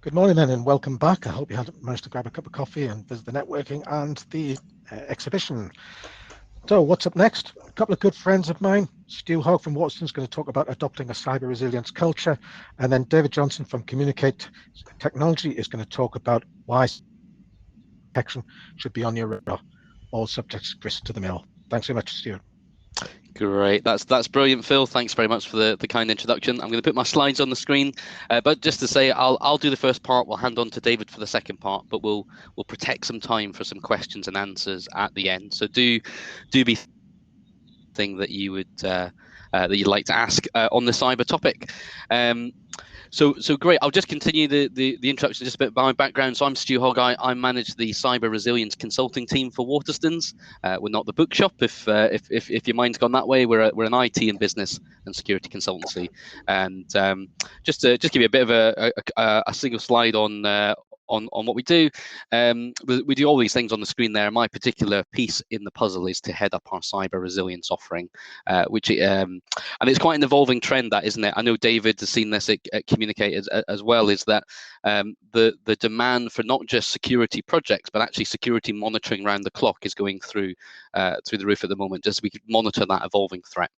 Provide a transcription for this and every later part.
Good morning then, and welcome back. I hope you had managed to grab a cup of coffee and visit the networking and the exhibition. So what's up next? A couple of good friends of mine, Stu Hogg from Waterstons, is going to talk about adopting a cyber resilience culture, and then David Johnson from Communicate Technology is going to talk about why protection should be on your radar. All subjects grist to the mill. Thanks very much, Stu. Great, that's brilliant, Phil. Thanks very much for the kind introduction. I'm going to put my slides on the screen, but just to say, I'll do the first part. We'll hand on to David for the second part, but we'll protect some time for some questions and answers at the end. So do be thing that you would that you'd like to ask on the cyber topic. So great. I'll just continue the introduction just a bit by my background. So I'm Stu Hogg. I manage the cyber resilience consulting team for Waterstons. We're not the bookshop. If your mind's gone that way, we're an IT and business and security consultancy. And just give you a bit of a single slide on what we do. We do all these things on the screen there. My particular piece in the puzzle is to head up our cyber resilience offering, and it's quite an evolving trend, that, isn't it? I know David has seen this at Communicate as well, is that the demand for not just security projects, but actually security monitoring around the clock is going through the roof at the moment, just so we could monitor that evolving threat.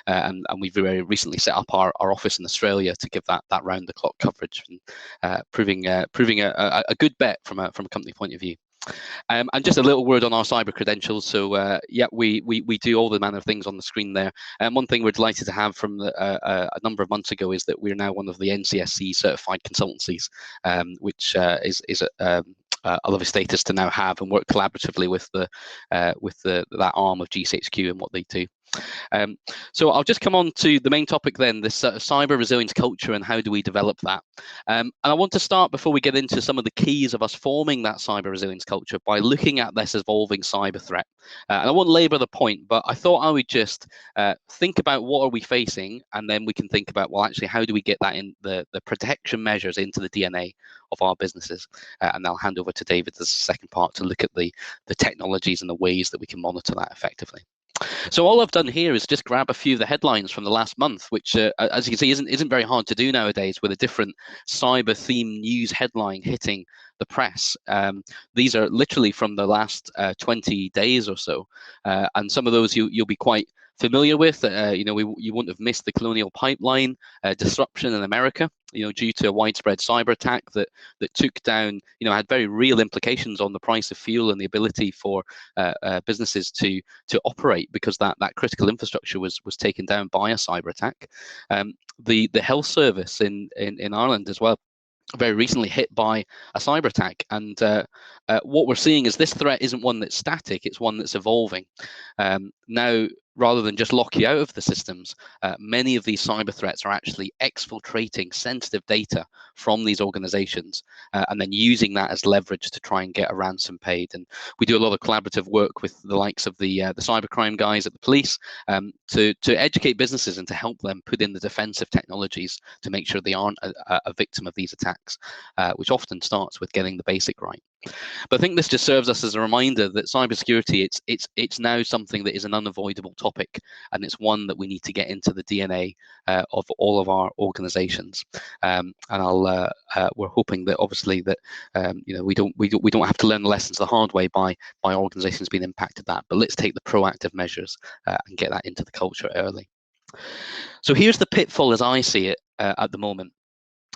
And we've very recently set up our office in Australia to give that round the clock coverage, and proving a good bet from a company point of view. And just a little word on our cyber credentials. So yeah, we do all the manner of things on the screen there. And one thing we're delighted to have from a number of months ago is that we're now one of the NCSC certified consultancies, which is a lovely status to now have, and work collaboratively with that arm of GCHQ and what they do. So I'll just come on to the main topic then, this cyber resilience culture and how do we develop that. And I want to start, before we get into some of the keys of us forming that cyber resilience culture, by looking at this evolving cyber threat. And I won't labour the point, but I thought I would just think about what are we facing, and then we can think about, well, actually, how do we get that in the protection measures into the DNA of our businesses. And I'll hand over to David as the second part to look at the technologies and the ways that we can monitor that effectively. So all I've done here is just grab a few of the headlines from the last month, which, as you can see, isn't very hard to do nowadays, with a different cyber-themed news headline hitting the press. These are literally from the last 20 days or so, and some of those you'll be quite familiar with. You wouldn't have missed the Colonial Pipeline disruption in America, due to a widespread cyber attack that took down, had very real implications on the price of fuel and the ability for businesses to operate, because that critical infrastructure was taken down by a cyber attack. The health service in Ireland as well, very recently hit by a cyber attack, and what we're seeing is this threat isn't one that's static, it's one that's evolving. Now, rather than just lock you out of the systems, many of these cyber threats are actually exfiltrating sensitive data from these organizations, and then using that as leverage to try and get a ransom paid. And we do a lot of collaborative work with the likes of the cybercrime guys at the police, to educate businesses and to help them put in the defensive technologies to make sure they aren't a victim of these attacks, which often starts with getting the basic right. But I think this just serves us as a reminder that cybersecurity, it's now something that is an unavoidable topic, and it's one that we need to get into the DNA of all of our organizations. And we're hoping that, obviously, that we don't have to learn the lessons the hard way by organizations being impacted that, but let's take the proactive measures and get that into the culture early. So here's the pitfall as I see it at the moment.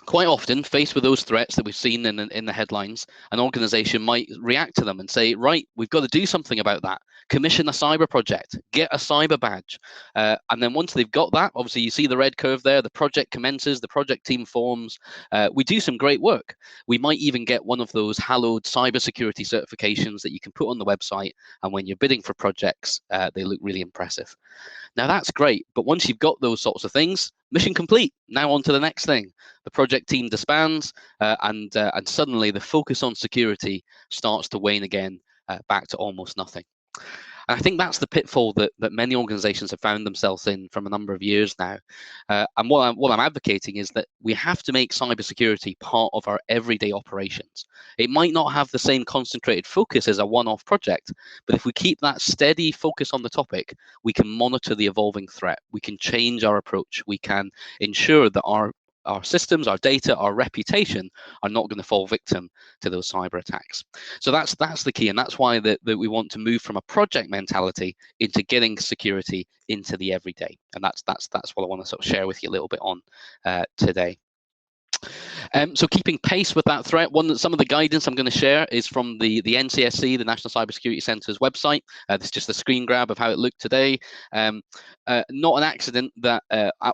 Quite often, faced with those threats that we've seen in the headlines, an organization might react to them and say, right, we've got to do something about that. Commission a cyber project, get a cyber badge. And then once they've got that, obviously you see the red curve there, the project commences, the project team forms. We do some great work. We might even get one of those hallowed cybersecurity certifications that you can put on the website, and when you're bidding for projects, they look really impressive. Now that's great, but once you've got those sorts of things, mission complete. Now on to the next thing. The project team disbands, and suddenly the focus on security starts to wane again, back to almost nothing. And I think that's the pitfall that many organizations have found themselves in from a number of years now. And what I'm advocating is that we have to make cybersecurity part of our everyday operations. It might not have the same concentrated focus as a one-off project, but if we keep that steady focus on the topic, we can monitor the evolving threat. We can change our approach. We can ensure that our our systems, our data, our reputation are not going to fall victim to those cyber attacks. So that's the key, and that's why that we want to move from a project mentality into getting security into the everyday. And that's what I want to sort of share with you a little bit on today. So keeping pace with that threat, some of the guidance I'm going to share is from the NCSC, the National Cybersecurity Centre's website. This is just a screen grab of how it looked today. Not an accident that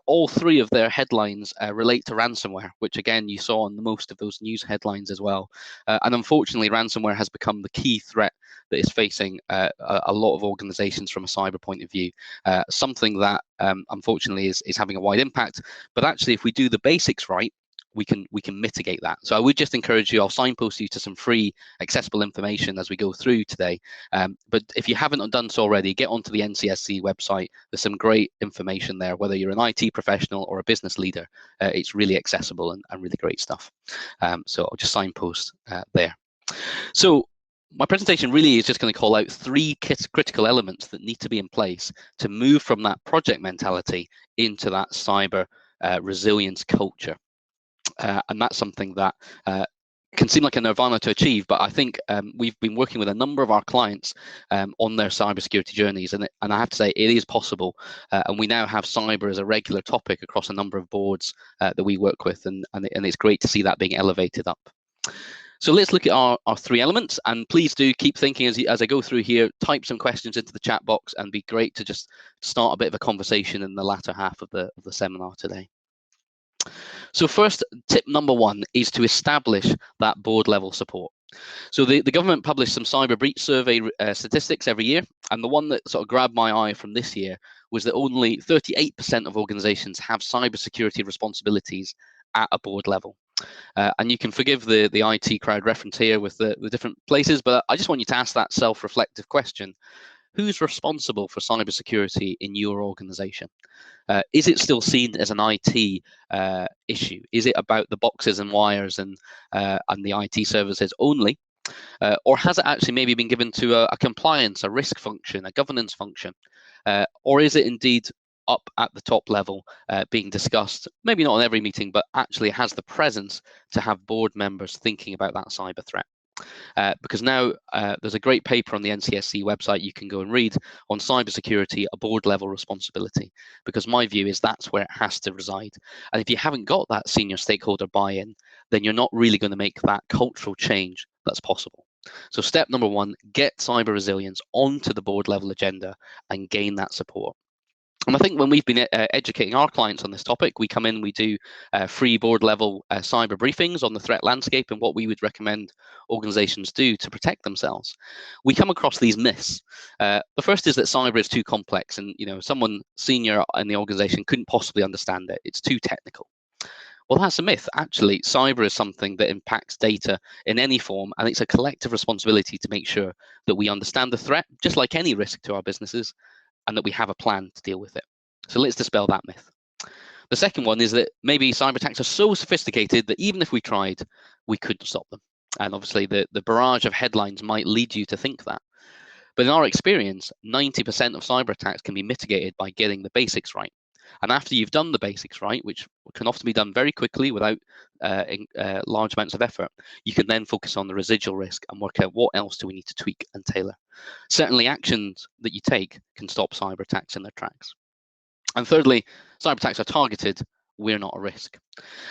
all three of their headlines relate to ransomware, which again you saw on most of those news headlines as well. And unfortunately, ransomware has become the key threat that is facing a lot of organizations from a cyber point of view. Something that unfortunately is having a wide impact. But actually, if we do the basics right, we can mitigate that. So I would just encourage you, I'll signpost you to some free accessible information as we go through today. But if you haven't done so already, get onto the NCSC website. There's some great information there, whether you're an IT professional or a business leader. It's really accessible and really great stuff. So I'll just signpost there. So my presentation really is just going to call out three critical elements that need to be in place to move from that project mentality into that cyber resilience culture. And that's something that can seem like a nirvana to achieve, but I think we've been working with a number of our clients on their cybersecurity journeys, and I have to say it is possible. And we now have cyber as a regular topic across a number of boards that we work with, and it's great to see that being elevated up. So let's look at our three elements, and please do keep thinking as I go through here. Type some questions into the chat box, and be great to just start a bit of a conversation in the latter half of the seminar today. So first, tip number one is to establish that board level support. So the government published some cyber breach survey statistics every year, and the one that sort of grabbed my eye from this year was that only 38% of organizations have cybersecurity responsibilities at a board level. And you can forgive the IT crowd reference here with the different places, but I just want you to ask that self-reflective question. Who's responsible for cybersecurity in your organization? Is it still seen as an IT issue? Is it about the boxes and wires and the IT services only? Or has it actually maybe been given to a compliance, a risk function, a governance function? Or is it indeed up at the top level being discussed, maybe not in every meeting, but actually has the presence to have board members thinking about that cyber threat? Because now there's a great paper on the NCSC website you can go and read on cybersecurity, a board level responsibility, because my view is that's where it has to reside. And if you haven't got that senior stakeholder buy-in, then you're not really going to make that cultural change that's possible. So step number one, get cyber resilience onto the board level agenda and gain that support. And I think when we've been educating our clients on this topic, we come in, we do free board level cyber briefings on the threat landscape and what we would recommend organizations do to protect themselves. We come across these myths. The first is that cyber is too complex, and someone senior in the organization couldn't possibly understand it. It's too technical. Well, that's a myth. Actually, cyber is something that impacts data in any form, and it's a collective responsibility to make sure that we understand the threat, just like any risk to our businesses, and that we have a plan to deal with it. So let's dispel that myth. The second one is that maybe cyber attacks are so sophisticated that even if we tried, we couldn't stop them. And obviously the barrage of headlines might lead you to think that. But in our experience, 90% of cyber attacks can be mitigated by getting the basics right. And after you've done the basics right, which can often be done very quickly without large amounts of effort, you can then focus on the residual risk and work out what else do we need to tweak and tailor. Certainly actions that you take can stop cyber attacks in their tracks. And thirdly, cyber attacks are targeted. We're not a risk.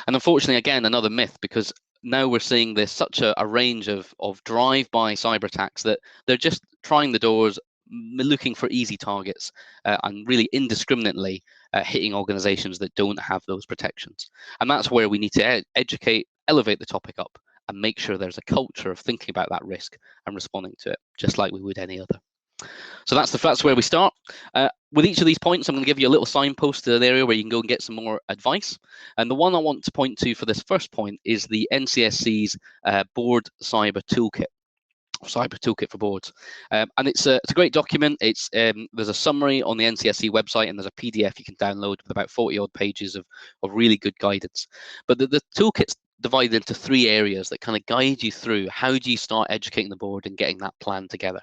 And unfortunately, again, another myth, because now we're seeing this such a range of drive-by cyber attacks that they're just trying the doors, looking for easy targets and really indiscriminately hitting organizations that don't have those protections. And that's where we need to educate, elevate the topic up, and make sure there's a culture of thinking about that risk and responding to it, just like we would any other. So that's where we start. With each of these points, I'm going to give you a little signpost to an area where you can go and get some more advice. And the one I want to point to for this first point is the NCSC's Board Cyber Toolkit. Cyber Toolkit for Boards, and it's a great document. It's there's a summary on the NCSC website, and there's a PDF you can download with about 40 odd pages of really good guidance. But the toolkit's divided into three areas that kind of guide you through how do you start educating the board and getting that plan together.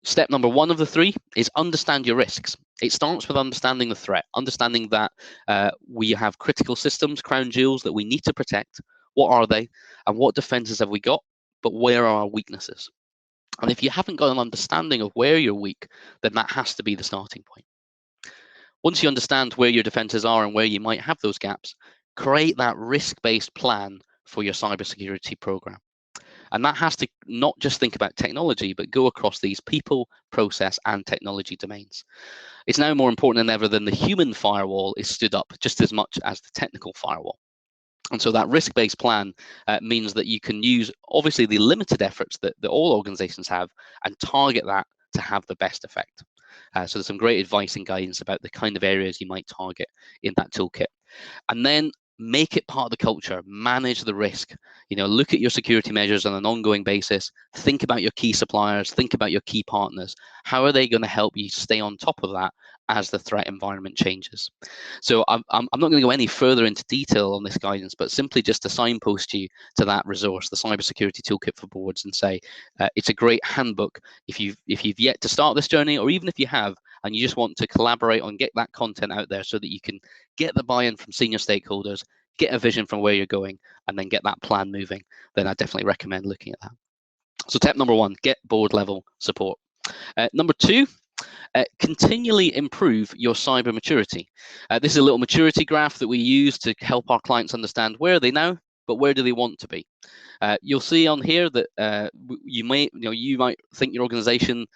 Step number one of the three is understand your risks. It starts with understanding the threat, understanding that we have critical systems, crown jewels that we need to protect. What are they? And what defenses have we got? But where are our weaknesses? And if you haven't got an understanding of where you're weak, then that has to be the starting point. Once you understand where your defenses are and where you might have those gaps, create that risk-based plan for your cybersecurity program. And that has to not just think about technology, but go across these people, process, and technology domains. It's now more important than ever that the human firewall is stood up just as much as the technical firewall. And so that risk-based plan means that you can use, obviously, the limited efforts that all organizations have and target that to have the best effect. So there's some great advice and guidance about the kind of areas you might target in that toolkit. And then make it part of the culture, manage the risk, look at your security measures on an ongoing basis, think about your key suppliers, think about your key partners. How are they going to help you stay on top of that as the threat environment changes? So I'm not going to go any further into detail on this guidance, but simply just to signpost you to that resource, the Cybersecurity Toolkit for Boards, and say it's a great handbook if you've yet to start this journey, or even if you have and you just want to collaborate on get that content out there so that you can get the buy-in from senior stakeholders, get a vision from where you're going, and then get that plan moving, then I definitely recommend looking at that. So tip number one, get board level support. Number two, continually improve your cyber maturity. This is a little maturity graph that we use to help our clients understand where are they now, but where do they want to be. You'll see on here that you might think your organization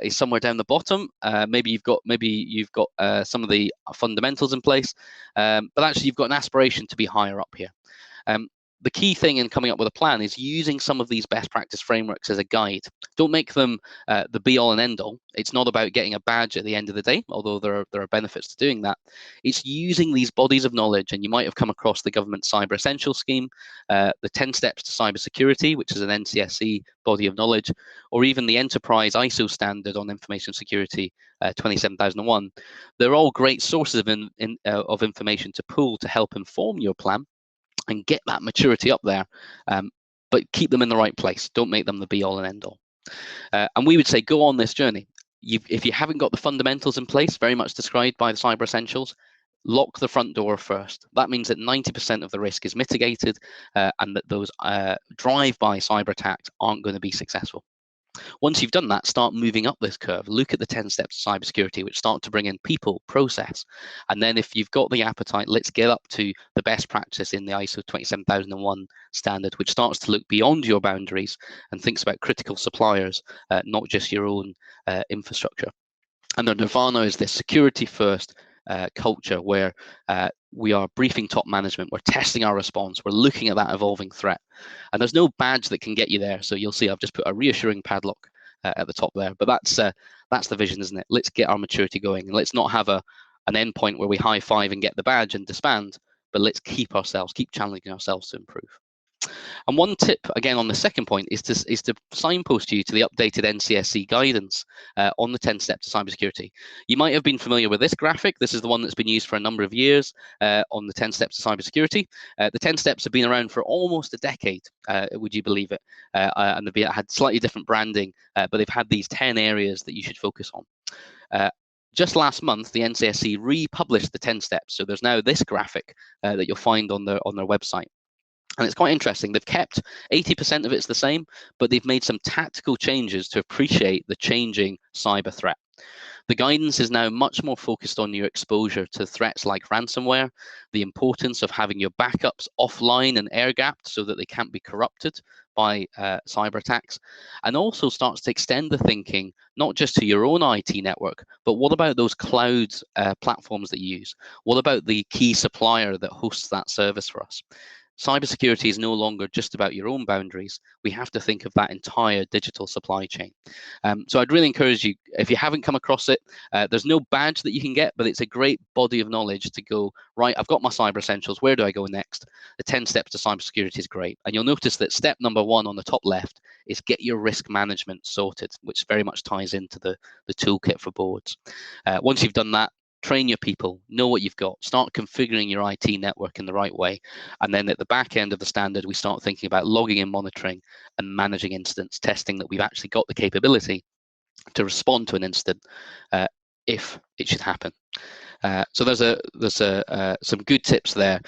is somewhere down the bottom. Maybe you've got some of the fundamentals in place, but actually you've got an aspiration to be higher up here. The key thing in coming up with a plan is using some of these best practice frameworks as a guide. Don't make them the be all and end all. It's not about getting a badge at the end of the day, although there are benefits to doing that. It's using these bodies of knowledge, and you might have come across the government Cyber Essentials scheme, the 10 Steps to Cybersecurity, which is an NCSC body of knowledge, or even the Enterprise ISO standard on information security 27001. They're all great sources of information to pull to help inform your plan and get that maturity up there, but keep them in the right place. Don't make them the be all and end all. And we would say go on this journey. If you haven't got the fundamentals in place, very much described by the Cyber Essentials, lock the front door first. That means that 90% of the risk is mitigated and that those drive-by cyber attacks aren't going to be successful. Once you've done that, start moving up this curve. Look at the 10 steps of cybersecurity, which start to bring in people, process. And then if you've got the appetite, let's get up to the best practice in the ISO 27001 standard, which starts to look beyond your boundaries and thinks about critical suppliers, not just your own infrastructure. And the nirvana is this security first culture where we are briefing top management, we're testing our response, we're looking at that evolving threat. And there's no badge that can get you there. So you'll see I've just put a reassuring padlock at the top there. But that's the vision, isn't it? Let's get our maturity going. And let's not have an endpoint where we high five and get the badge and disband, but let's keep challenging ourselves to improve. And one tip, again, on the second point is to signpost you to the updated NCSC guidance on the 10 steps to cybersecurity. You might have been familiar with this graphic. This is the one that's been used for a number of years on the 10 steps to cybersecurity. The 10 steps have been around for almost a decade, would you believe it? And they've had slightly different branding, but they've had these 10 areas that you should focus on. Just last month, the NCSC republished the 10 steps. So there's now this graphic that you'll find on their website. And it's quite interesting. They've kept 80% of it's the same, but they've made some tactical changes to appreciate the changing cyber threat. The guidance is now much more focused on your exposure to threats like ransomware, the importance of having your backups offline and air-gapped so that they can't be corrupted by cyber attacks, and also starts to extend the thinking not just to your own IT network, but what about those cloud platforms that you use? What about the key supplier that hosts that service for us? Cybersecurity is no longer just about your own boundaries. We have to think of that entire digital supply chain. So I'd really encourage you, if you haven't come across it, there's no badge that you can get, but it's a great body of knowledge to go, right, I've got my cyber essentials, where do I go next? The 10 steps to cybersecurity is great. And you'll notice that step number 1 on the top left is get your risk management sorted, which very much ties into the toolkit for boards. Once you've done that, train your people, know what you've got, start configuring your IT network in the right way. And then at the back end of the standard, we start thinking about logging and monitoring and managing incidents, testing that we've actually got the capability to respond to an incident if it should happen. So there's some good tips there,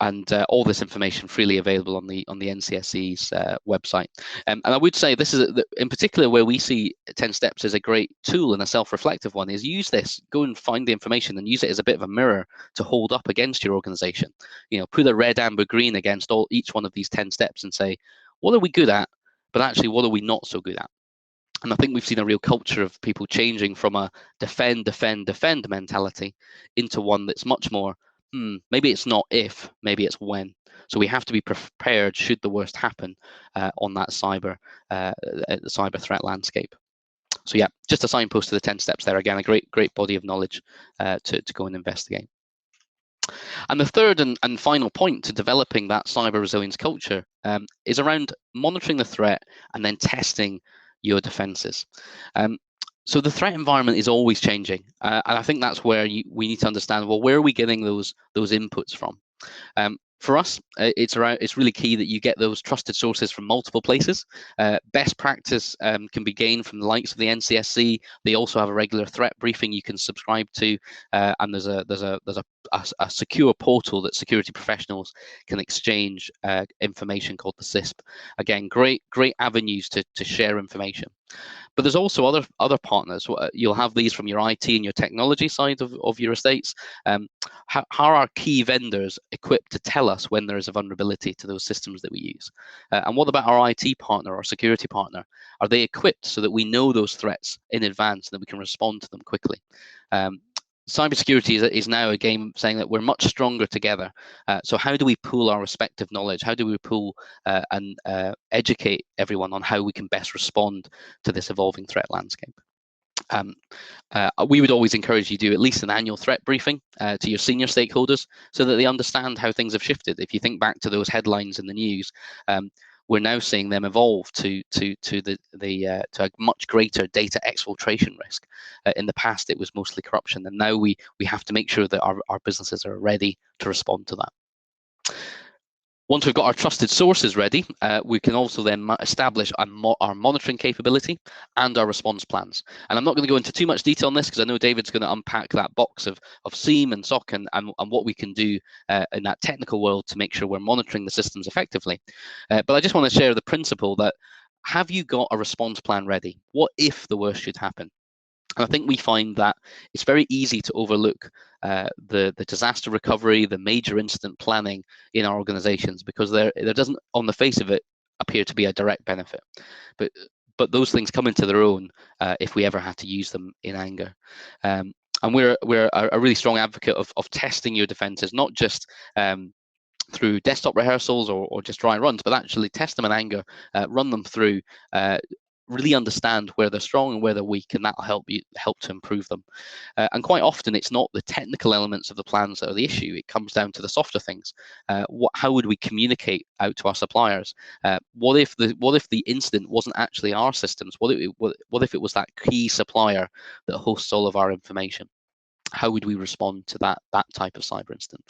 and all this information freely available on the NCSE's website. And I would say this is in particular where we see 10 steps as a great tool and a self-reflective one, is use this, go and find the information and use it as a bit of a mirror to hold up against your organization. Put a red, amber, green against each one of these 10 steps and say, what are we good at, but actually what are we not so good at? And I think we've seen a real culture of people changing from a defend mentality into one that's much more, maybe it's not if, maybe it's when. So we have to be prepared should the worst happen on that cyber threat landscape. So yeah, just a signpost to the 10 steps there. Again, a great body of knowledge to go and investigate. And the third and final point to developing that cyber resilience culture is around monitoring the threat and then testing your defenses. So the threat environment is always changing, and I think that's where we need to understand, well, where are we getting those inputs from? For us, it's really key that you get those trusted sources from multiple places. Best practice can be gained from the likes of the NCSC. They also have a regular threat briefing you can subscribe to, and there's a secure portal that security professionals can exchange information called the CISP. Again, great avenues to share information. But there's also other partners. You'll have these from your IT and your technology side of your estates. How are key vendors equipped to tell us when there is a vulnerability to those systems that we use? And what about our IT partner or security partner? Are they equipped so that we know those threats in advance and that we can respond to them quickly? Cybersecurity is now a game saying that we're much stronger together. So how do we pool our respective knowledge? How do we pool and educate everyone on how we can best respond to this evolving threat landscape? We would always encourage you to do at least an annual threat briefing to your senior stakeholders so that they understand how things have shifted. If you think back to those headlines in the news, we're now seeing them evolve to a much greater data exfiltration risk. In the past, it was mostly corruption, and now we have to make sure that our businesses are ready to respond to that. Once we've got our trusted sources ready, we can also then establish our monitoring capability and our response plans. And I'm not going to go into too much detail on this because I know David's going to unpack that box of SIEM and SOC and what we can do in that technical world to make sure we're monitoring the systems effectively. But I just want to share the principle that, have you got a response plan ready? What if the worst should happen? And I think we find that it's very easy to overlook the disaster recovery, the major incident planning in our organizations, because there doesn't, on the face of it, appear to be a direct benefit. But those things come into their own if we ever had to use them in anger. And we're a really strong advocate of testing your defenses, not just through desktop rehearsals or just dry runs, but actually test them in anger, run them through, really understand where they're strong and where they're weak, and that'll help to improve them. And quite often it's not the technical elements of the plans that are the issue. It comes down to the softer things. How would we communicate out to our suppliers? What if the incident wasn't actually our systems? What if it was that key supplier that hosts all of our information? How would we respond to that type of cyber incident?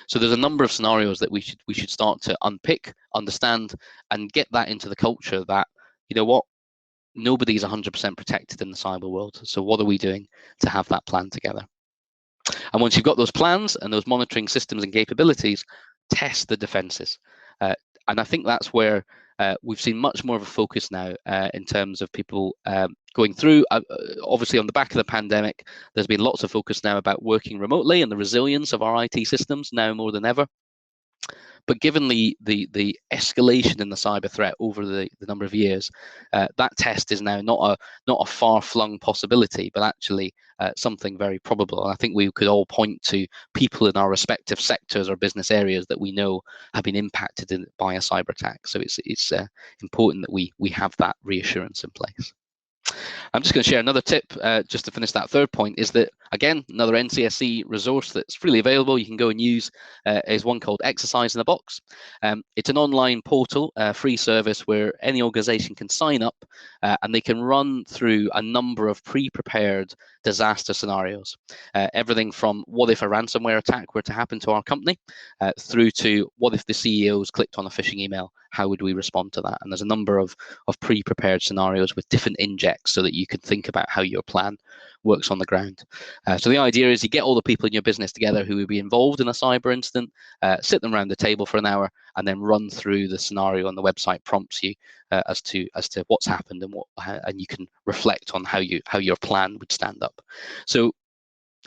So there's a number of scenarios that we should start to unpick, understand, and get that into the culture that, you know what, nobody's 100% protected in the cyber world. So what are we doing to have that plan together? And once you've got those plans and those monitoring systems and capabilities, test the defenses. And I think that's where we've seen much more of a focus now in terms of people going through. Obviously, on the back of the pandemic, there's been lots of focus now about working remotely and the resilience of our IT systems now more than ever. But given the escalation in the cyber threat over the number of years, that test is now not a far-flung possibility, but actually something very probable. And I think we could all point to people in our respective sectors or business areas that we know have been impacted by a cyber attack. So it's important that we have that reassurance in place. I'm just going to share another tip just to finish that third point, is that, again, another NCSC resource that's freely available you can go and use is one called Exercise in a Box. It's an online portal, free service where any organization can sign up and they can run through a number of pre-prepared disaster scenarios. Everything from what if a ransomware attack were to happen to our company through to what if the CEOs clicked on a phishing email, how would we respond to that? And there's a number of pre-prepared scenarios with different injects so that you you can think about how your plan works on the ground. So the idea is you get all the people in your business together who will be involved in a cyber incident, sit them around the table for an hour, and then run through the scenario. And the website prompts you as to what's happened and you can reflect on how your plan would stand up. So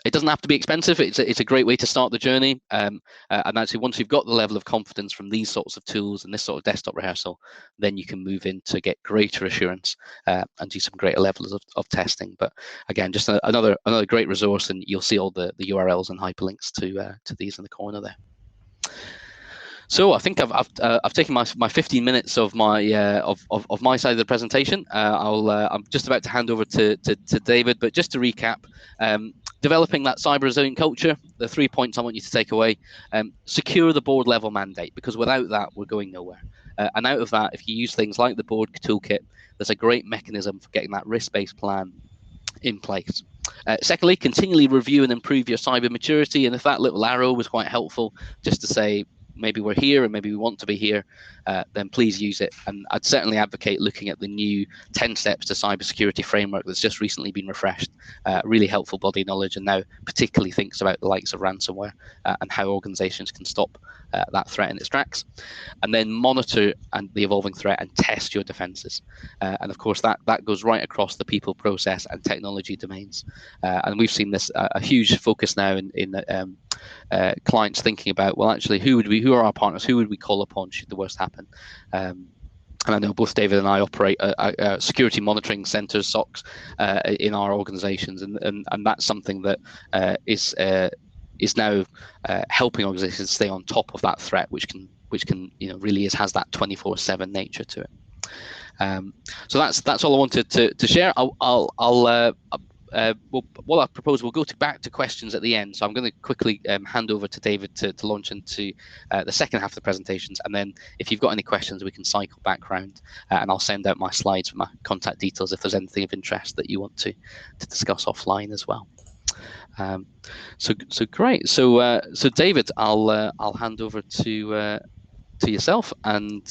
it doesn't have to be expensive. It's a great way to start the journey. And actually, once you've got the level of confidence from these sorts of tools and this sort of desktop rehearsal, then you can move in to get greater assurance and do some greater levels of testing. But again, just another great resource, and you'll see all the URLs and hyperlinks to these in the corner there. So I think I've taken my 15 minutes of my of my side of the presentation. I'm just about to hand over to David, but just to recap, developing that cyber resilient culture, the 3 points I want you to take away: secure the board level mandate, because without that we're going nowhere. And out of that, if you use things like the board toolkit, there's a great mechanism for getting that risk-based plan in place. Secondly, continually review and improve your cyber maturity, and if that little arrow was quite helpful, just to say, maybe we're here and maybe we want to be here, then please use it. And I'd certainly advocate looking at the new 10 steps to cybersecurity framework that's just recently been refreshed. Really helpful body of knowledge, and now particularly thinks about the likes of ransomware and how organizations can stop that threat in its tracks. And then monitor the evolving threat and test your defenses. And of course, that goes right across the people, process, and technology domains. And we've seen this a huge focus now in clients thinking about, well, actually, who are our partners? Who would we call upon should the worst happen? And I know both David and I operate security monitoring centers, SOCs, in our organizations, and that's something that is now helping organizations stay on top of that threat, which can really has that 24/7 nature to it. So that's all I wanted to share. What I propose, we'll go back to questions at the end. So I'm going to quickly hand over to David to launch into the second half of the presentations. And then if you've got any questions, we can cycle back round and I'll send out my slides with my contact details if there's anything of interest that you want to discuss offline as well. So great. So David, I'll hand over to yourself and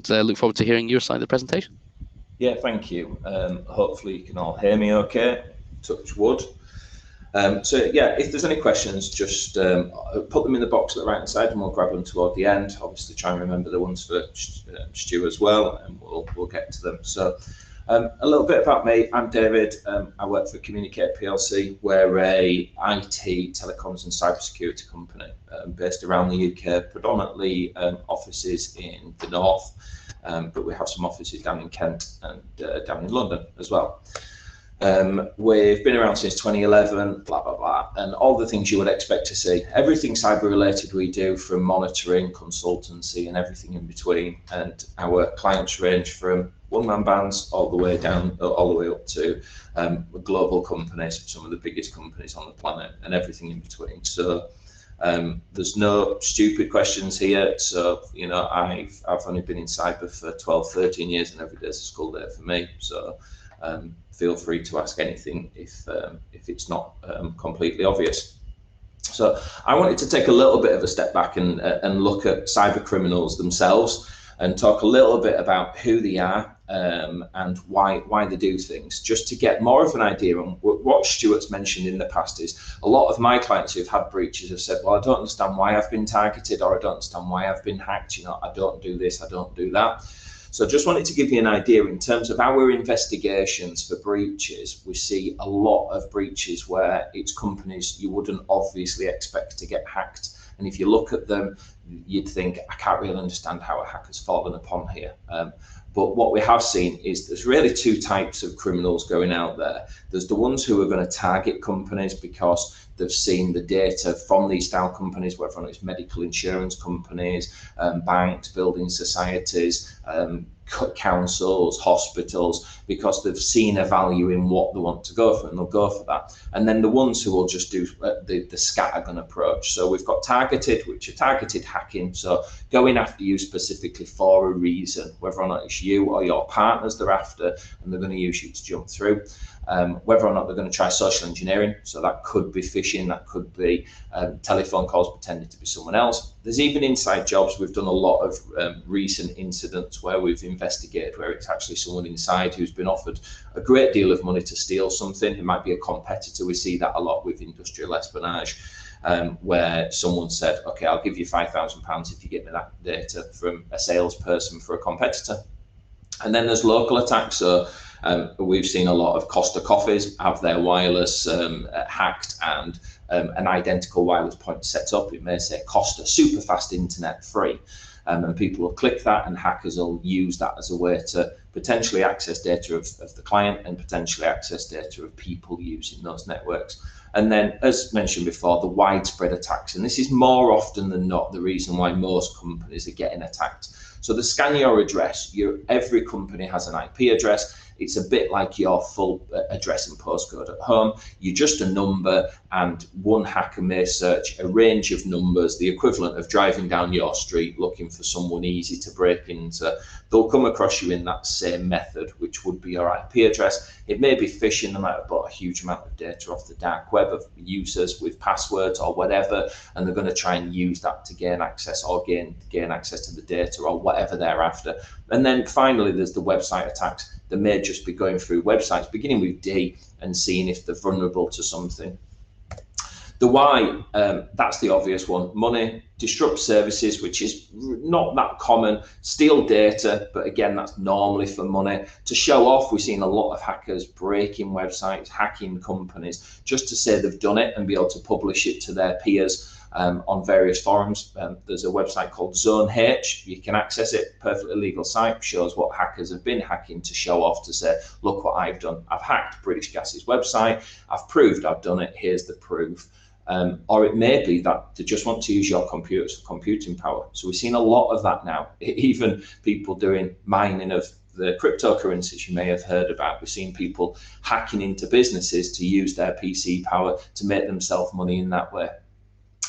look forward to hearing your side of the presentation. Yeah, thank you. Hopefully you can all hear me okay, touch wood. So yeah, if there's any questions, just put them in the box at the right hand side and we'll grab them toward the end. Obviously try and remember the ones for Stu as well, and we'll get to them. So a little bit about me. I'm David. I work for Communicate PLC. We're a IT, telecoms and cybersecurity company based around the UK, predominantly offices in the north. But we have some offices down in Kent and down in London as well. We've been around since 2011, blah, blah, blah, and all the things you would expect to see. Everything cyber related we do, from monitoring, consultancy, and everything in between. And our clients range from one-man bands all the way up to global companies, some of the biggest companies on the planet, and everything in between. So there's no stupid questions here. So, I've only been in cyber for 12, 13 years, and every day's a school day for me. So feel free to ask anything if it's not completely obvious. So I wanted to take a little bit of a step back and look at cyber criminals themselves and talk a little bit about who they are and why they do things, just to get more of an idea. On what Stuart's mentioned in the past is a lot of my clients who've had breaches have said, well, I don't understand why I've been targeted, or I don't understand why I've been hacked. I don't do this, I don't do that. So just wanted to give you an idea in terms of our investigations for breaches. We see a lot of breaches where it's companies you wouldn't obviously expect to get hacked. And if you look at them, you'd think, I can't really understand how a hacker's fallen upon here. But what we have seen is there's really two types of criminals going out there. There's the ones who are going to target companies because they've seen the data from these style companies, whether it's medical insurance companies, banks, building societies, councils, hospitals, because they've seen a value in what they want to go for, and they'll go for that. And then the ones who will just do the scattergun approach. So we've got targeted, which are targeted hacking, so going after you specifically for a reason, whether or not it's you or your partners they're after, and they're going to use you to jump through. whether or not they're going to try social engineering. So that could be phishing, that could be telephone calls pretending to be someone else. There's even inside jobs. We've done a lot of recent incidents where we've investigated where it's actually someone inside who's been offered a great deal of money to steal something. It might be a competitor. We see that a lot with industrial espionage, where someone said, okay, I'll give you £5,000 if you get me that data from a salesperson for a competitor. And then there's local attacks. So we've seen a lot of Costa coffees have their wireless hacked and an identical wireless point set up. It may say Costa super fast internet free, and people will click that, and hackers will use that as a way to potentially access data of the client and potentially access data of people using those networks. And then, as mentioned before, the widespread attacks, and this is more often than not the reason why most companies are getting attacked. So the scan your address, every company has an IP address. It's a bit like your full address and postcode at home. You're just a number, and one hacker may search a range of numbers, the equivalent of driving down your street looking for someone easy to break into. They'll come across you in that same method, which would be your IP address. It may be phishing. They might have bought a huge amount of data off the dark web of users with passwords or whatever, and they're going to try and use that to gain access or gain access to the data or whatever they're after. And then finally, there's the website attacks. They may just be going through websites, beginning with D, and seeing if they're vulnerable to something. The Y, that's the obvious one. Money, disrupt services, which is not that common. Steal data, but again, that's normally for money. To show off, we've seen a lot of hackers breaking websites, hacking companies, just to say they've done it and be able to publish it to their peers on various forums. There's a website called Zone H. You can access it, perfectly legal site, shows what hackers have been hacking to show off, to say, look what I've done. I've hacked British Gas's website. I've proved I've done it. Here's the proof. Or it may be that they just want to use your computers for computing power. So we've seen a lot of that now, even people doing mining of the cryptocurrencies you may have heard about. We've seen people hacking into businesses to use their PC power to make themselves money in that way.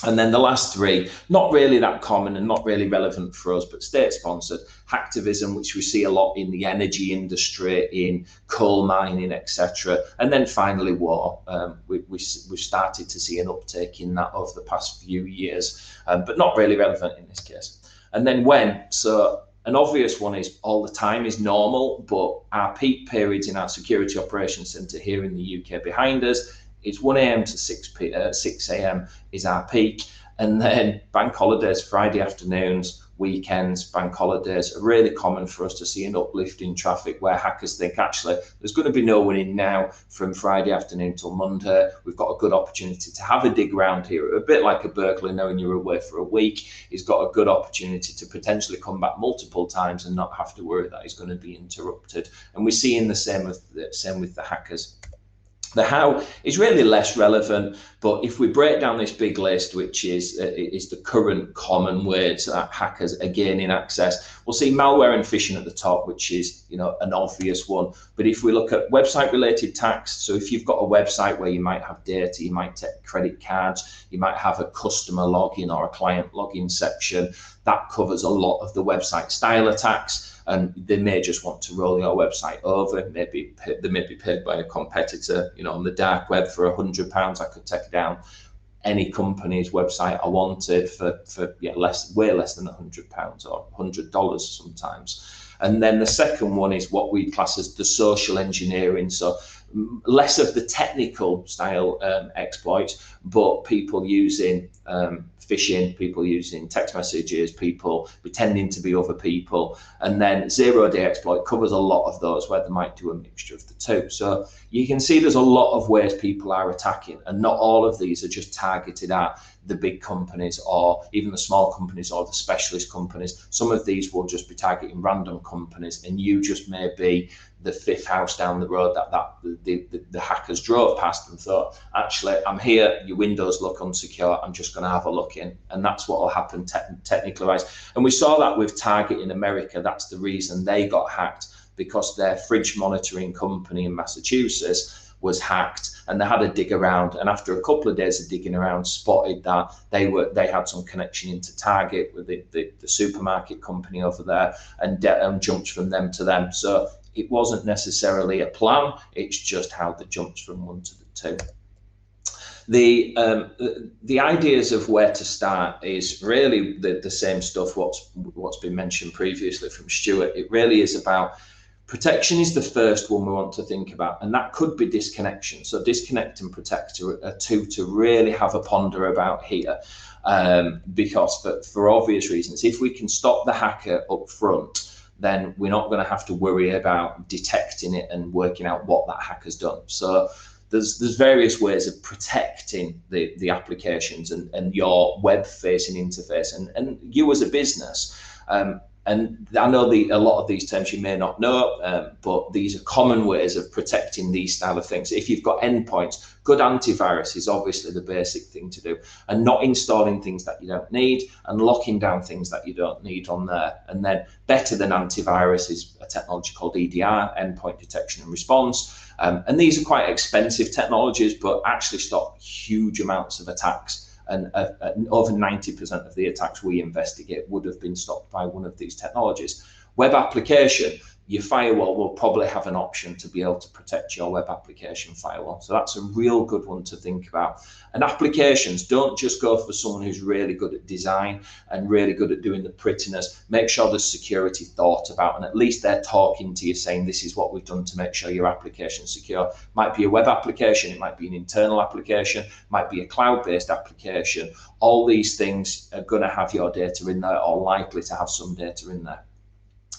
And then the last three, not really that common and not really relevant for us, but state-sponsored hacktivism, which we see a lot in the energy industry, in coal mining, etc. And then finally war. We've started to see an uptake in that over the past few years, but not really relevant in this case. And then when, so an obvious one is all the time is normal, but our peak periods in our security operations centre here in the UK behind us, it's 1 a.m. to 6 a.m. is our peak. And then bank holidays, Friday afternoons, weekends, bank holidays are really common for us to see an uplift in traffic where hackers think, actually, there's going to be no one in now from Friday afternoon till Monday. We've got a good opportunity to have a dig around here. A bit like a burglar knowing you're away for a week. He's got a good opportunity to potentially come back multiple times and not have to worry that he's going to be interrupted. And we're seeing the same with the hackers. The how is really less relevant, but if we break down this big list, which is the current common ways that hackers are gaining access, we'll see malware and phishing at the top, which is an obvious one. But if we look at website-related attacks, so if you've got a website where you might have data, you might take credit cards, you might have a customer login or a client login section, that covers a lot of the website style attacks. And they may just want to roll your website over. Maybe they may be paid by a competitor, on the dark web for £100. I could take down any company's website I wanted for way less than £100 or $100 sometimes. And then the second one is what we class as the social engineering. So less of the technical style exploits, but people using phishing, people using text messages, people pretending to be other people. And then zero-day exploit covers a lot of those where they might do a mixture of the two. So you can see there's a lot of ways people are attacking, and not all of these are just targeted at the big companies or even the small companies or the specialist companies. Some of these will just be targeting random companies, and you just may be the fifth house down the road that the hackers drove past and thought, actually, I'm here, your windows look unsecure, I'm just going to have a look in. And that's what will happen technically wise. And we saw that with Target in America. That's the reason they got hacked, because their fridge monitoring company in Massachusetts was hacked, and they had a dig around, and after a couple of days of digging around, spotted that they had some connection into Target with the supermarket company over there, and jumped from them to them. So It wasn't necessarily a plan, it's just how the jumps from 1 to the 2. The ideas of where to start is really the same stuff what's been mentioned previously from Stuart. It really is about protection is the first one we want to think about, and that could be disconnection. So disconnect and protect are two to really have a ponder about here, because for obvious reasons, if we can stop the hacker up front, then we're not going to have to worry about detecting it and working out what that hacker's done. So there's various ways of protecting the applications and your web-facing interface and you as a business. And I know a lot of these terms you may not know, but these are common ways of protecting these style of things. If you've got endpoints, good antivirus is obviously the basic thing to do, and not installing things that you don't need and locking down things that you don't need on there. And then better than antivirus is a technology called EDR, endpoint detection and response. And these are quite expensive technologies, but actually stop huge amounts of attacks. And over 90% of the attacks we investigate would have been stopped by one of these technologies. Web application, your firewall will probably have an option to be able to protect your web application firewall. So that's a real good one to think about. And applications, don't just go for someone who's really good at design and really good at doing the prettiness. Make sure there's security thought about, and at least they're talking to you saying, this is what we've done to make sure your application's secure. Might be a web application, it might be an internal application, might be a cloud-based application. All these things are going to have your data in there, or likely to have some data in there.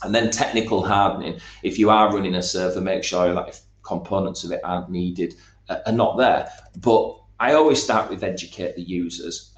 And then technical hardening. If you are running a server, make sure that if components of it aren't needed, are not there. But I always start with educate the users,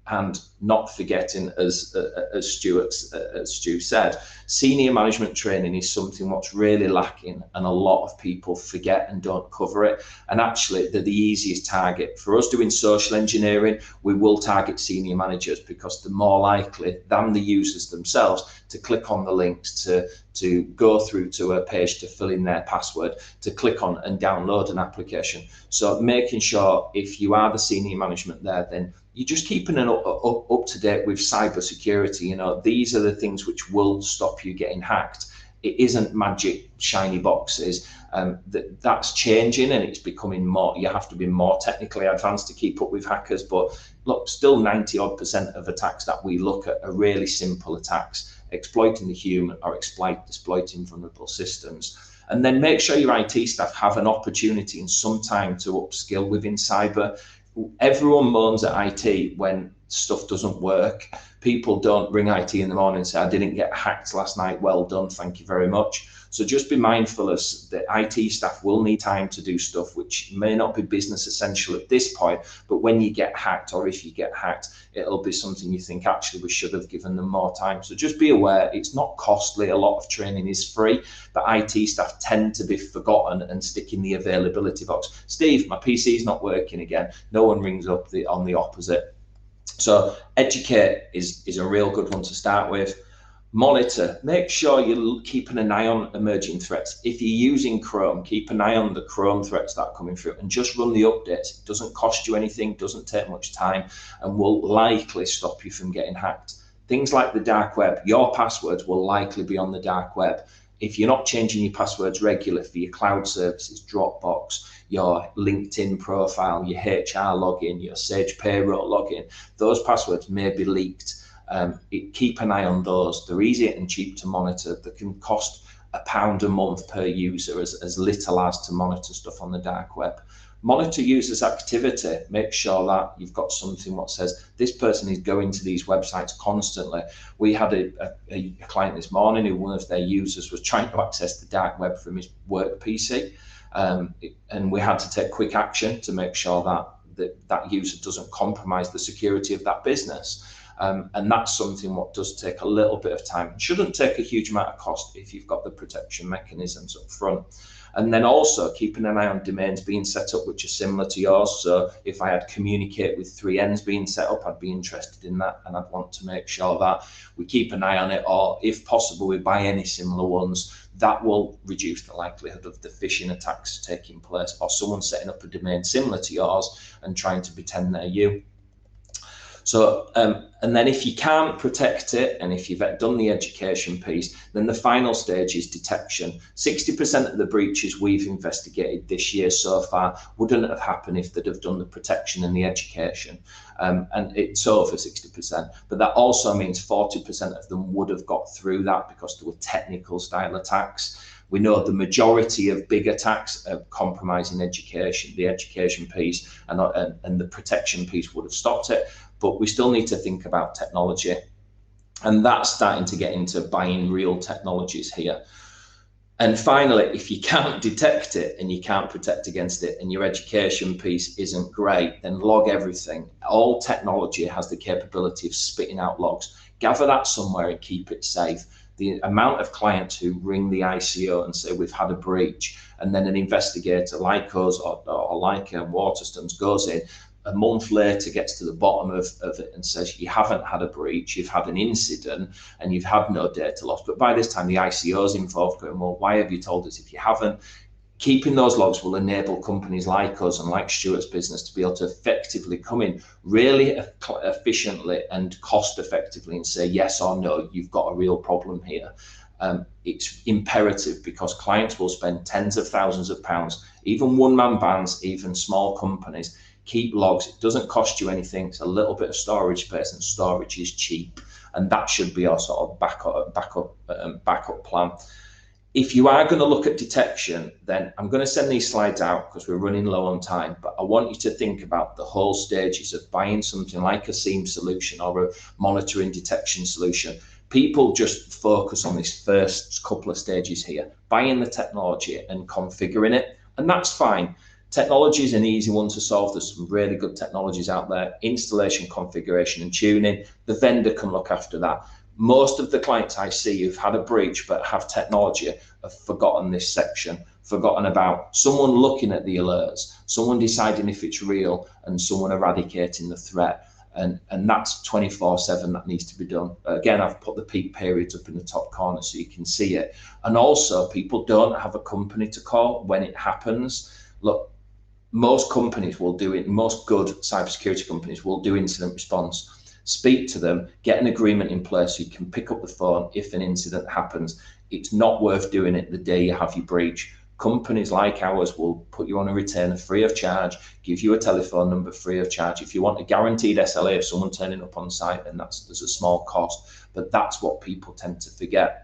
and not forgetting, as Stu said, senior management training is something what's really lacking, and a lot of people forget and don't cover it. And actually, they're the easiest target. For us doing social engineering, we will target senior managers because they're more likely than the users themselves to click on the links, to go through to a page to fill in their password, to click on and download an application. So making sure if you are the senior management there, then you're just keeping it up to date with cyber security. You know, these are the things which will stop you getting hacked. It isn't magic shiny boxes. That's changing, and it's becoming more, you have to be more technically advanced to keep up with hackers. But look, still 90% of attacks that we look at are really simple attacks, exploiting the human or exploiting vulnerable systems. And then make sure your IT staff have an opportunity and some time to upskill within cyber. Everyone moans at IT when stuff doesn't work. People don't ring IT in the morning and say, I didn't get hacked last night, well done, thank you very much. So just be mindful of the IT staff will need time to do stuff which may not be business essential at this point, but when you get hacked, or if you get hacked, it'll be something you think, actually, we should have given them more time. So just be aware, it's not costly. A lot of training is free, but IT staff tend to be forgotten and stick in the availability box. Steve, my PC is not working again. No one rings up on the opposite. So educate is a real good one to start with. Monitor, make sure you're keeping an eye on emerging threats. If you're using Chrome, keep an eye on the Chrome threats that are coming through and just run the updates. It doesn't cost you anything, doesn't take much time, and will likely stop you from getting hacked. Things like the dark web, your passwords will likely be on the dark web. If you're not changing your passwords regularly for your cloud services, Dropbox, your LinkedIn profile, your HR login, your Sage Payroll login, those passwords may be leaked. Keep an eye on those. They're easy and cheap to monitor. They can cost £1 a month per user, as little as to monitor stuff on the dark web. Monitor users' activity. Make sure that you've got something that says this person is going to these websites constantly. We had a client this morning who one of their users was trying to access the dark web from his work PC, and we had to take quick action to make sure that user doesn't compromise the security of that business. And that's something what does take a little bit of time. It shouldn't take a huge amount of cost if you've got the protection mechanisms up front. And then also keeping an eye on domains being set up which are similar to yours. So if I had communicate with 3 N's being set up, I'd be interested in that, and I'd want to make sure that we keep an eye on it, or if possible we buy any similar ones. That will reduce the likelihood of the phishing attacks taking place, or someone setting up a domain similar to yours and trying to pretend they're you. So, and then if you can't protect it, and if you've done the education piece, then the final stage is detection. 60% of the breaches we've investigated this year so far wouldn't have happened if they'd have done the protection and the education. And it's over 60%, but that also means 40% of them would have got through that because there were technical style attacks. We know the majority of big attacks are compromising education, the education piece and the protection piece would have stopped it, but we still need to think about technology. And that's starting to get into buying real technologies here. And finally, if you can't detect it and you can't protect against it and your education piece isn't great, then log everything. All technology has the capability of spitting out logs. Gather that somewhere and keep it safe. The amount of clients who ring the ICO and say we've had a breach, and then an investigator like us or like Waterstons goes in a month later, gets to the bottom of it and says you haven't had a breach, you've had an incident and you've had no data loss. But by this time the ICO's involved going, well, why have you told us if you haven't? Keeping those logs will enable companies like us and like Stuart's business to be able to effectively come in really efficiently and cost effectively and say yes or no, you've got a real problem here. It's imperative because clients will spend tens of thousands of pounds, even one-man bands, even small companies. Keep logs. It doesn't cost you anything. It's a little bit of storage space, and storage is cheap, and that should be our sort of backup plan. If you are going to look at detection, then I'm going to send these slides out because we're running low on time, but I want you to think about the whole stages of buying something like a SIEM solution or a monitoring detection solution. People just focus on this first couple of stages here, buying the technology and configuring it, and that's fine. Technology is an easy one to solve. There's some really good technologies out there. Installation, configuration and tuning. The vendor can look after that. Most of the clients I see who've had a breach but have technology have forgotten this section, forgotten about someone looking at the alerts, someone deciding if it's real and someone eradicating the threat. And that's 24/7 that needs to be done. Again, I've put the peak periods up in the top corner so you can see it. And also people don't have a company to call when it happens. Look, most companies will do it. Most good cybersecurity companies will do incident response. Speak to them, get an agreement in place so you can pick up the phone if an incident happens. It's not worth doing it the day you have your breach. Companies like ours will put you on a retainer free of charge, give you a telephone number free of charge. If you want a guaranteed SLA of someone turning up on site, then there's a small cost, but that's what people tend to forget.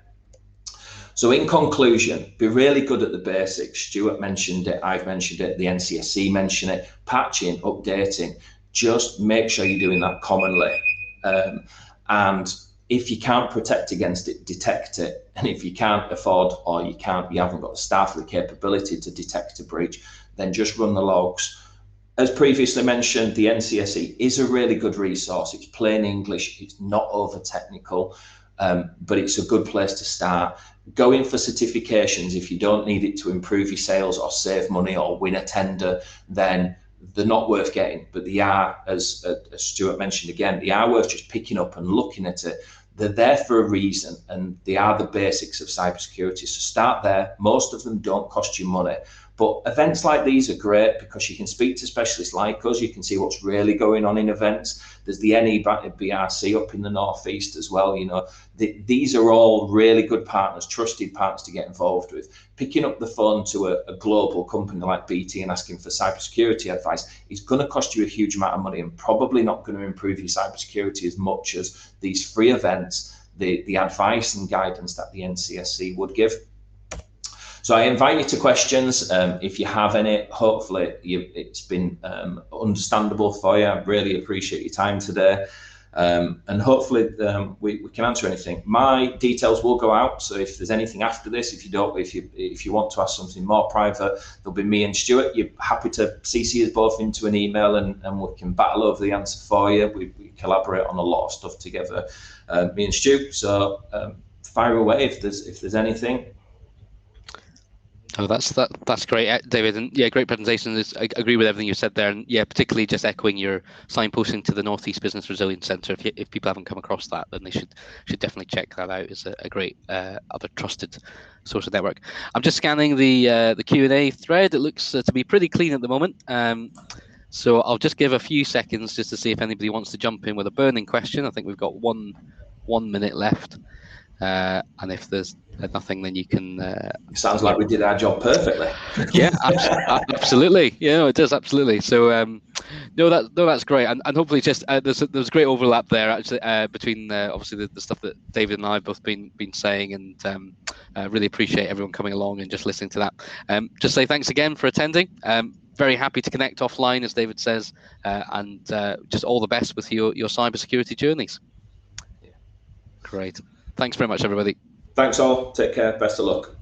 So in conclusion, be really good at the basics. Stuart mentioned it, I've mentioned it, the NCSC mentioned it, patching, updating. Just make sure you're doing that commonly. And if you can't protect against it, detect it. And if you can't afford or you haven't got the staff or the capability to detect a breach, then just run the logs. As previously mentioned, the NCSC is a really good resource. It's plain English, it's not over technical, but it's a good place to start. Go in for certifications. If you don't need it to improve your sales or save money or win a tender, then they're not worth getting, but they are, as Stuart mentioned again, they are worth just picking up and looking at it. They're there for a reason, and they are the basics of cybersecurity. So start there. Most of them don't cost you money, but events like these are great because you can speak to specialists like us. You can see what's really going on in events. There's the NEBRC up in the Northeast as well. You know, these are all really good partners, trusted partners to get involved with. Picking up the phone to a global company like BT and asking for cybersecurity advice is going to cost you a huge amount of money and probably not going to improve your cybersecurity as much as these free events, the advice and guidance that the NCSC would give. So I invite you to questions. If you have any, hopefully it's been understandable for you. I really appreciate your time today. And hopefully we can answer anything. My details will go out. So if there's anything after this, if you want to ask something more private, there'll be me and Stuart. You're happy to CC us both into an email and we can battle over the answer for you. We collaborate on a lot of stuff together, me and Stu. So fire away if there's anything. Oh, that's great, David, and yeah, great presentation. I agree with everything you said there, and yeah, particularly just echoing your signposting to the Northeast Business Resilience Centre. If people haven't come across that, then they should definitely check that out. It's a great other trusted source of network. I'm just scanning the Q&A thread. It looks to be pretty clean at the moment. So I'll just give a few seconds just to see if anybody wants to jump in with a burning question. I think we've got one minute left. And if there's nothing, then you can. Sounds like we did our job perfectly. Yeah, absolutely. Yeah, it does, absolutely. So, that's great, and hopefully, just there's great overlap there actually between obviously the stuff that David and I have both been saying, and really appreciate everyone coming along and just listening to that. Just say thanks again for attending. Very happy to connect offline, as David says, and just all the best with your cybersecurity journeys. Yeah. Great. Thanks very much, everybody. Thanks all. Take care. Best of luck.